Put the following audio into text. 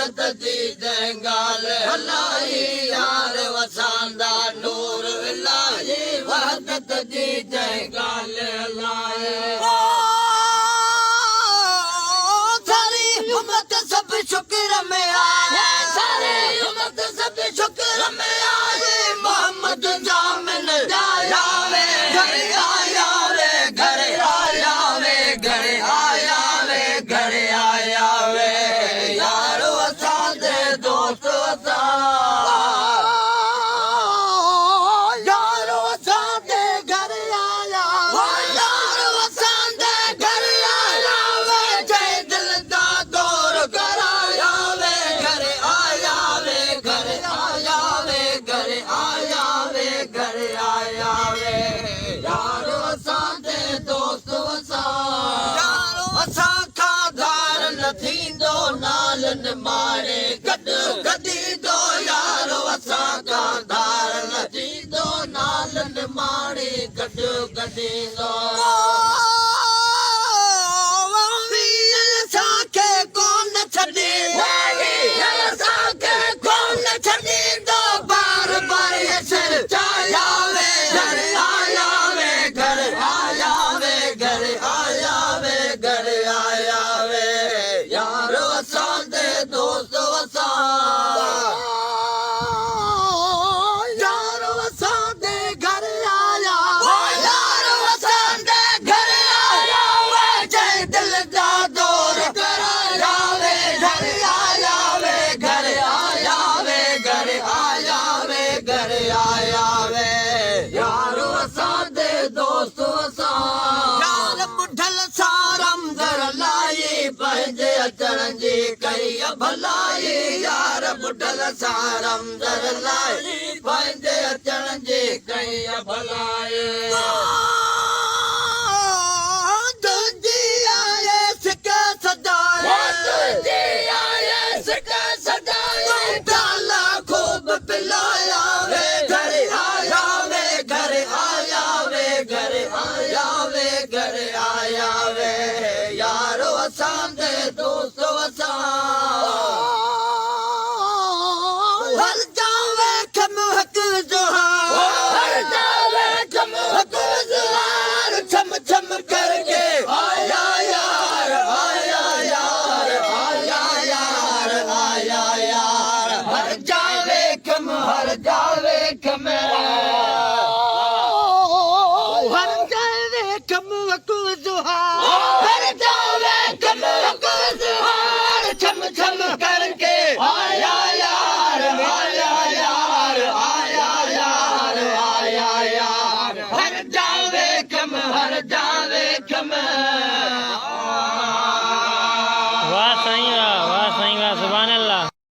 वहदत जी जंगाल हलाई यार वसांदा नूर इलाही वहदत जी जंगाल हलाए सारी उम्मत सब शुक्र में आए सारी उम्मत सब शुक्र में आए मोहम्मद जामिन आया वे घर आया वे घर आया वे घर आया वे घर आया वे यार वसा दे दोस्त वसा यार वसा दे घर आया यार वसा दे घर आया वे जय दिल दा दौर कराया वे घर आया वे घर आया वे घर आया वे घर आया वे यार वसा दे दोस्त वसा यार वसा खादार न थींदो नालन मारे गॾ गॾी दो यार वसा खादार न थींदो नालन मारे गॾ गॾी दो असांखे कोन छॾे असांखे कोन छॾींदो बार बार असर चाया वे घर आया वे घर आया वे घर आया वे घर आया वे यार वसा दे दोस्त वसा यार वसा दे घर आया यार वसा दे घर आया वे जय दिल दा दौर कराया वे घर आया वे घर आया वे घर आया वे घर आया वे यार वसा दे दोस्त वसा यार बुढ़ल सारम दर लाई पंहिंजे अचण जी कई भलाई यार बुढ़ल सारम दर लाई पंहिंजे अचण जी कई भलाई तुझी आए सिक सजाए तुझी आए सिक सजाए डाला खूब पिलाया वे घर आया वे घर आया वे घर आया वे घर आया वे यार वसा दे दोस्त वसा हर जावे खम हक जोहार हर जावे खम हक जोहार छम छम करके आया यार आया यार आया यार आया यार हर जावे खम हर जावे खम हर जावे खम हक जोहार हर जावे खम हक जोहार छम छम करके आया यार आया यार आया यार आया यार हर जा